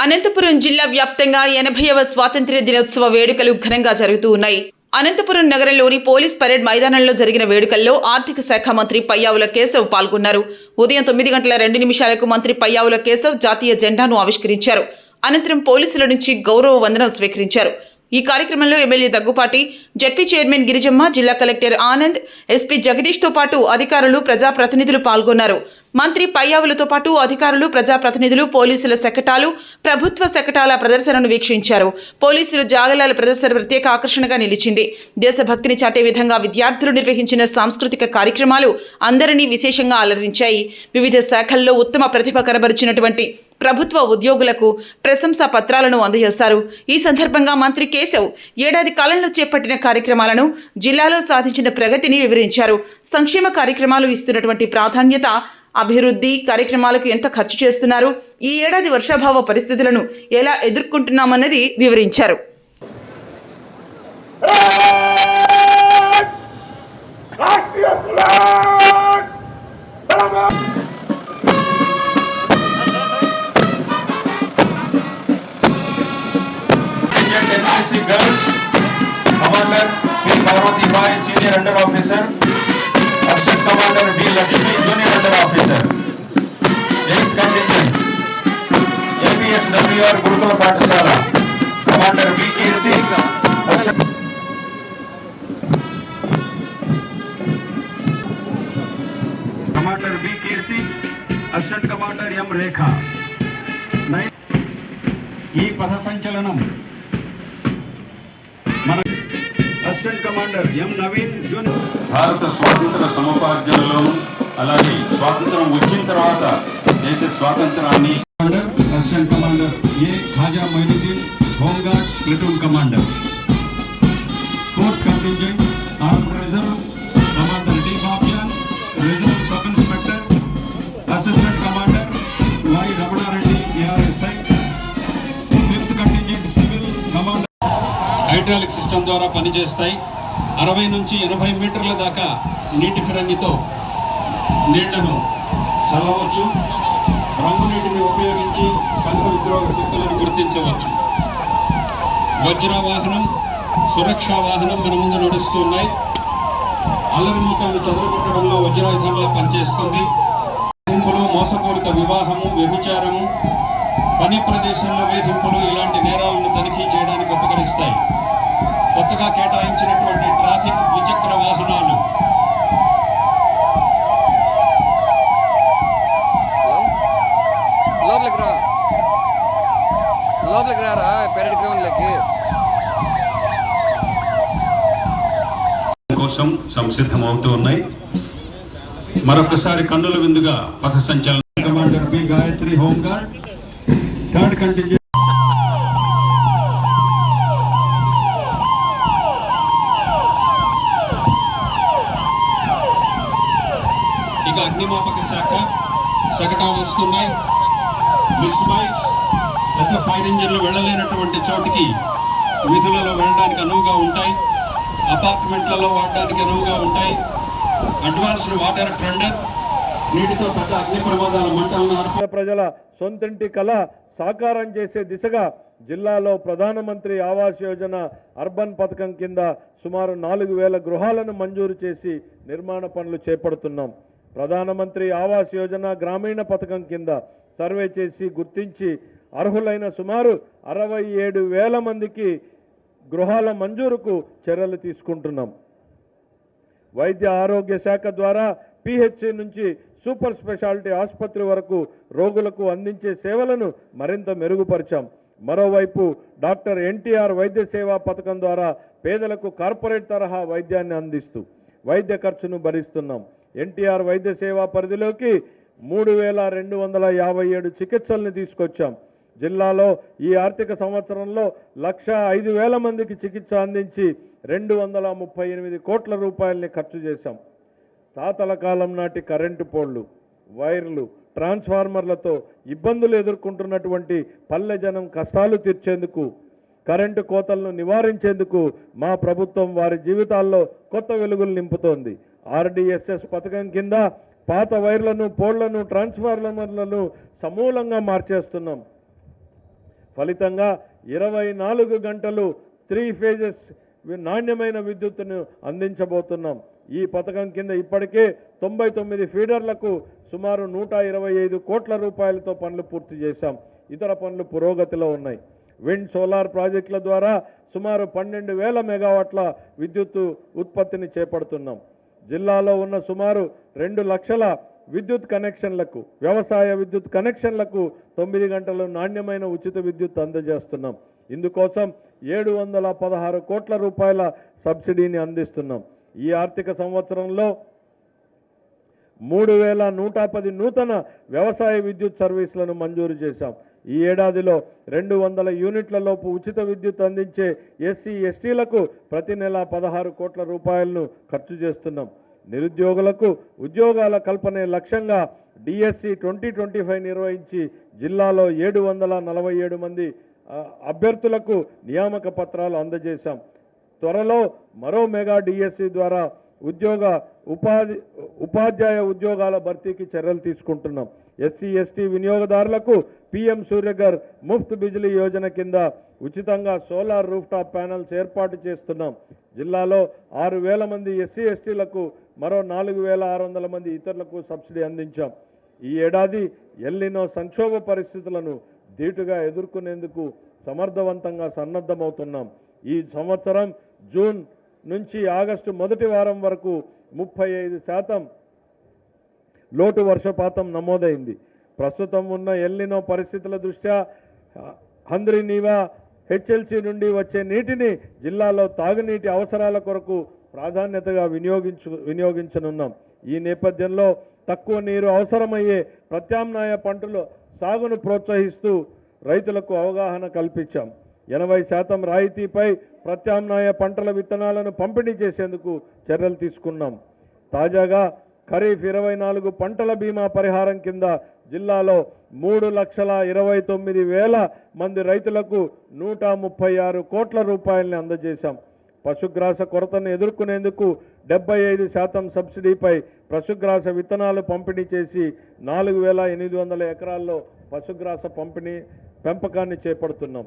అనంతపురం జిల్లా వ్యాప్తంగా 80వ స్వాతంత్ర్య దినోత్సవ వేడుకలు ఘనంగా జరుగుతూ ఉన్నాయి. అనంతపురం నగరంలోని పోలీస్ పరేడ్ మైదానంలో జరిగిన వేడుకల్లో ఆర్థిక శాఖ మంత్రి పయ్యావుల కేశవ్ పాల్గొన్నారు. ఉదయం 9:02 మంత్రి పయ్యావుల కేశవ్ జాతీయ జెండాను ఆవిష్కరించారు. అనంతరం పోలీసుల నుంచి గౌరవ వందనం స్వీకరించారు. ఈ కార్యక్రమంలో MLA Daggubati, ZP chairman Girijamma, జిల్లా కలెక్టర్ ఆనంద్, ఎస్పీ జగదీష్తో పాటు అధికారులు, ప్రజాప్రతినిధులు పాల్గొన్నారు. మంత్రి పయ్యావులతో పాటు అధికారులు, ప్రజాప్రతినిధులు పోలీసుల శకటాలు, ప్రభుత్వ శకటాల ప్రదర్శనను వీక్షించారు. పోలీసులు జాగలాల ప్రదర్శన ప్రత్యేక ఆకర్షణగా నిలిచింది. దేశభక్తిని చాటే విధంగా విద్యార్థులు నిర్వహించిన సాంస్కృతిక కార్యక్రమాలు అందరినీ విశేషంగా అలరించాయి. వివిధ శాఖల్లో ఉత్తమ ప్రతిభ కనబరిచినటువంటి ప్రభుత్వ ఉద్యోగులకు ప్రశంసా పత్రాలను అందజేశారు. ఈ సందర్భంగా మంత్రి కేశవ్ ఏడాది కాలంలో చేపట్టిన కార్యక్రమాలను, జిల్లాలో సాధించిన ప్రగతిని వివరించారు. సంక్షేమ కార్యక్రమాలు ఇస్తున్నటువంటి ప్రాధాన్యత, అభివృద్ధి కార్యక్రమాలకు ఎంత ఖర్చు చేస్తున్నారు, ఈ ఏడాది వర్షాభావ పరిస్థితులను ఎలా ఎదుర్కొంటున్నామన్నది వివరించారు. Girls, Commander P. Parvati Bai, Senior Under Officer, Assistant Commander B. Lakshmi, Junior Under Officer. Eighth Contingent, APSWR Gurukula Pathasala, Commander B. Kirti, Commander B. Kirti, Assistant Commander M. Rekha. ఈ పథ సంచలనం అసిస్టెంట్ కమాండర్ ఎం నవీన్ భారత స్వాతంత్ర సముపార్జనలోను అలాగే స్వాతంత్రం వచ్చిన తర్వాత దేశ స్వాతంత్రాన్ని assistant commander A Khaja Moinuddin, home guard platoon commander. Fourth contingent armed reserve commander D Babjan, reserve sub inspector, assistant commander Y Ramana Reddy ARSI. Fifth contingent civil commander hydraulic system ద్వారా పనిచేస్తాయి. 60 నుంచి 80 మీటర్ల దాకా నీటి ఫిరంగితో నీళ్లను చల్లవచ్చు. రంగు నీటిని ఉపయోగించి సంఘ విద్రోహ శక్తులను గుర్తించవచ్చు. వజ్ర వాహనం, సురక్షా వాహనం మన ముందు నడుస్తున్నాయి. అల్లరిమూకలను చెదరగొట్టడంలో వజ్రాయుధంలో పనిచేస్తుంది. గుంపులు, మోసపూరిత వివాహము, వ్యభిచారము, పని ప్రదేశంలో వేధింపులు ఇలాంటి నేరాలను తనిఖీ చేయడానికి ఉపకరిస్తాయి. కొత్తగా కేటాయించినటువంటి ట్రాఫిక్ ద్విచక్ర వాహనాలు కోసం సంసిద్ధమవుతూ ఉన్నాయి. మరొకసారి కన్నుల విందుగా పథ సంచలనం. Commander B Gayatri, home guard. Third contingent ఇక అగ్నిమాపక శాఖ శకటాలు వస్తున్నాయి. మిస్ బైక్స్, పెద్ద ఫైర్ ఇంజిన్లు వెళ్ళలేనటువంటి చోటికి వీధులలో వెళ్ళడానికి అనువుగా ఉంటాయి. అపార్ట్మెంట్లలో వాడడానికి అనువుగా ఉంటాయి. అడ్వాన్స్డ్ వాటర్ టెండర్, నీటితో పెద్ద అగ్ని ప్రమాదాల మంటలను ప్రజల సొంతింటి కళ సాకారం చేసే దిశగా జిల్లాలో ప్రధానమంత్రి ఆవాస్ యోజన అర్బన్ పథకం కింద సుమారు 4000 గృహాలను మంజూరు చేసి నిర్మాణ పనులు చేపడుతున్నాం. ప్రధానమంత్రి ఆవాస్ యోజన గ్రామీణ పథకం కింద సర్వే చేసి గుర్తించి అర్హులైన సుమారు 67,000 మందికి గృహాల మంజూరుకు చర్యలు తీసుకుంటున్నాం. వైద్య ఆరోగ్య శాఖ ద్వారా పిహెచ్సి నుంచి సూపర్ స్పెషాలిటీ ఆసుపత్రి వరకు రోగులకు అందించే సేవలను మరింత మెరుగుపరిచాం. మరోవైపు డాక్టర్ ఎన్టీఆర్ వైద్య సేవా పథకం ద్వారా పేదలకు కార్పొరేట్ తరహా వైద్యాన్ని అందిస్తూ వైద్య ఖర్చును భరిస్తున్నాం. ఎన్టీఆర్ వైద్య సేవా పరిధిలోకి 3,257 చికిత్సల్ని తీసుకొచ్చాం. జిల్లాలో ఈ ఆర్థిక సంవత్సరంలో 105,000 మందికి చికిత్స అందించి 238 కోట్ల రూపాయల్ని ఖర్చు చేశాం. తాతల కాలం నాటి కరెంటు పోళ్లు, వైర్లు, ట్రాన్స్ఫార్మర్లతో ఇబ్బందులు ఎదుర్కొంటున్నటువంటి పల్లె జనం కష్టాలు తీర్చేందుకు, కరెంటు కోతలను నివారించేందుకు మా ప్రభుత్వం వారి జీవితాల్లో కొత్త వెలుగులు నింపుతోంది. ఆర్డీఎస్ఎస్ పథకం కింద పాత వైర్లను, పోళ్లను, ట్రాన్స్ఫార్మర్లను సమూలంగా మార్చేస్తున్నాం. ఫలితంగా 24 గంటలు 3 ఫేజెస్ నాణ్యమైన విద్యుత్తును అందించబోతున్నాం. ఈ పథకం కింద ఇప్పటికే 99 ఫీడర్లకు సుమారు 125 కోట్ల రూపాయలతో పనులు పూర్తి చేశాం. ఇతర పనులు పురోగతిలో ఉన్నాయి. విండ్ సోలార్ ప్రాజెక్టుల ద్వారా సుమారు 12,000 మెగావాట్ల విద్యుత్తు ఉత్పత్తిని చేపడుతున్నాం. జిల్లాలో ఉన్న సుమారు 2 లక్షల విద్యుత్ కనెక్షన్లకు, వ్యవసాయ విద్యుత్ కనెక్షన్లకు 9 గంటలు నాణ్యమైన ఉచిత విద్యుత్ అందజేస్తున్నాం. ఇందుకోసం 716 కోట్ల రూపాయల సబ్సిడీని అందిస్తున్నాం. ఈ ఆర్థిక సంవత్సరంలో 3,110 నూతన వ్యవసాయ విద్యుత్ సర్వీసులను మంజూరు చేశాం. ఈ ఏడాదిలో 200 యూనిట్ల లోపు ఉచిత విద్యుత్ అందించే ఎస్సీ ఎస్టీలకు ప్రతి నెల 16 కోట్ల రూపాయలను ఖర్చు చేస్తున్నాం. నిరుద్యోగులకు ఉద్యోగాల కల్పనే లక్ష్యంగా డిఎస్సి 2025 నిర్వహించి జిల్లాలో 747 మంది అభ్యర్థులకు నియామక పత్రాలు అందజేశాం. త్వరలో మరో మెగా డిఎస్సి ద్వారా ఉపాధ్యాయ ఉద్యోగాల భర్తీకి చర్యలు తీసుకుంటున్నాం. ఎస్సీ ఎస్టీ వినియోగదారులకు పిఎం సూర్యఘర్ ముఫ్త్ బిజిలీ యోజన కింద ఉచితంగా సోలార్ రూఫ్టాప్ ప్యానెల్స్ ఏర్పాటు చేస్తున్నాం. జిల్లాలో 6,000 మంది ఎస్సీ ఎస్టీలకు, మరో 4,600 మంది ఇతరులకు సబ్సిడీ అందించాం. ఈ ఏడాది ఎల్నినో సంక్షోభ పరిస్థితులను ధీటుగా ఎదుర్కొనేందుకు సమర్థవంతంగా సన్నద్ధమవుతున్నాం. ఈ సంవత్సరం జూన్ నుంచి ఆగస్టు మొదటి వారం వరకు 35% లోటు వర్షపాతం నమోదైంది. ప్రస్తుతం ఉన్న ఎల్నినో పరిస్థితుల దృష్ట్యా హంద్రీనీవా హెచ్ఎల్సి నుండి వచ్చే నీటిని జిల్లాలో తాగునీటి అవసరాల కొరకు ప్రాధాన్యతగా వినియోగించనున్నాం. ఈ నేపథ్యంలో తక్కువ నీరు అవసరమయ్యే ప్రత్యామ్నాయ పంటల సాగును ప్రోత్సహిస్తూ రైతులకు అవగాహన కల్పించాం. 80% రాయితీపై ప్రత్యామ్నాయ పంటల విత్తనాలను పంపిణీ చేసేందుకు చర్యలు తీసుకున్నాం. తాజాగా ఖరీఫ్ 24 పంటల బీమా పరిహారం కింద జిల్లాలో 3,29,000 మంది రైతులకు 136 కోట్ల రూపాయలని అందజేశాం. పశుగ్రాస కొరతను ఎదుర్కొనేందుకు 75% సబ్సిడీపై పశుగ్రాస విత్తనాలు పంపిణీ చేసి 4,800 ఎకరాల్లో పశుగ్రాస పెంపకాన్ని చేపడుతున్నాం.